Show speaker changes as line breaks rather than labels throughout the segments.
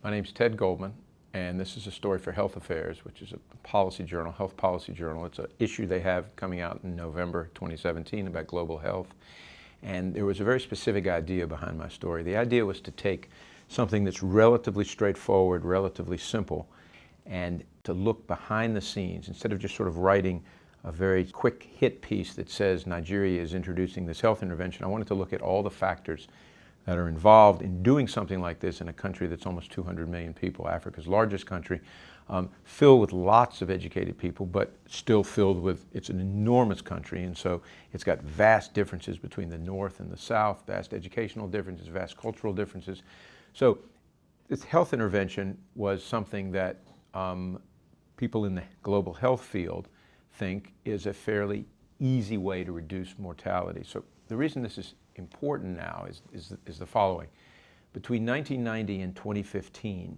My name's Ted Goldman, and this is a story for Health Affairs, which is a policy journal, health policy journal. It's an issue they have coming out in November 2017 about global health. And there was a very specific idea behind my story. The idea was to take something that's relatively straightforward, relatively simple, and to look behind the scenes instead of just sort of writing a very quick hit piece that says Nigeria is introducing this health intervention. I wanted to look at all the factors that are involved in doing something like this in a country that's almost 200 million people, Africa's largest country, filled with lots of educated people, but still filled with, it's an enormous country, and so it's got vast differences between the North and the South, vast educational differences, vast cultural differences. So this health intervention was something that people in the global health field think is a fairly easy way to reduce mortality. So the reason this is important now is the following. Between 1990 and 2015,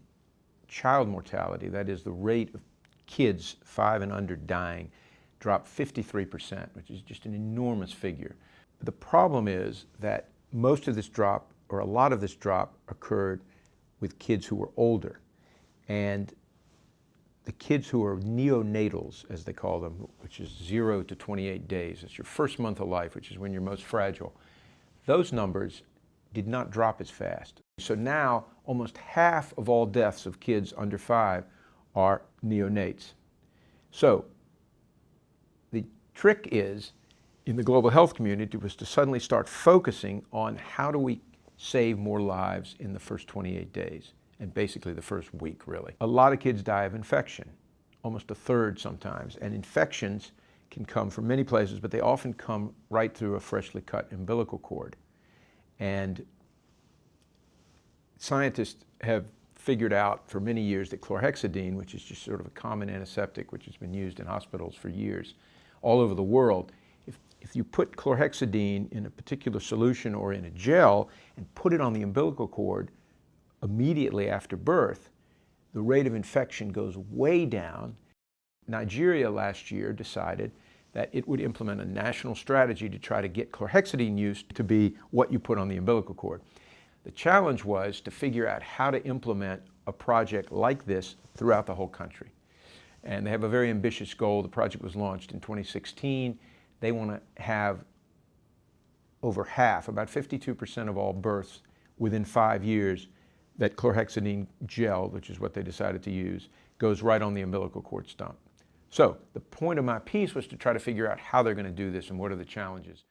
child mortality, that is the rate of kids 5 and under dying, dropped 53%, which is just an enormous figure. But the problem is that most of this drop, or a lot of this drop, occurred with kids who were older. And the kids who are neonatals, as they call them, which is 0 to 28 days, it's your first month of life, which is when you're most fragile, those numbers did not drop as fast. So now almost half of all deaths of kids under 5 are neonates. So the trick is, in the global health community, was to suddenly start focusing on how do we save more lives in the first 28 days, and basically the first week, really. A lot of kids die of infection, almost a third sometimes, and infections can come from many places, but they often come right through a freshly cut umbilical cord. And scientists have figured out for many years that chlorhexidine, which is just sort of a common antiseptic which has been used in hospitals for years all over the world, if you put chlorhexidine in a particular solution or in a gel and put it on the umbilical cord immediately after birth, the rate of infection goes way down. Nigeria last year decided that it would implement a national strategy to try to get chlorhexidine use to be what you put on the umbilical cord. The challenge was to figure out how to implement a project like this throughout the whole country. And they have a very ambitious goal. The project was launched in 2016. They want to have over half, about 52% of all births within 5 years, that chlorhexidine gel, which is what they decided to use, goes right on the umbilical cord stump. So the point of my piece was to try to figure out how they're going to do this and what are the challenges.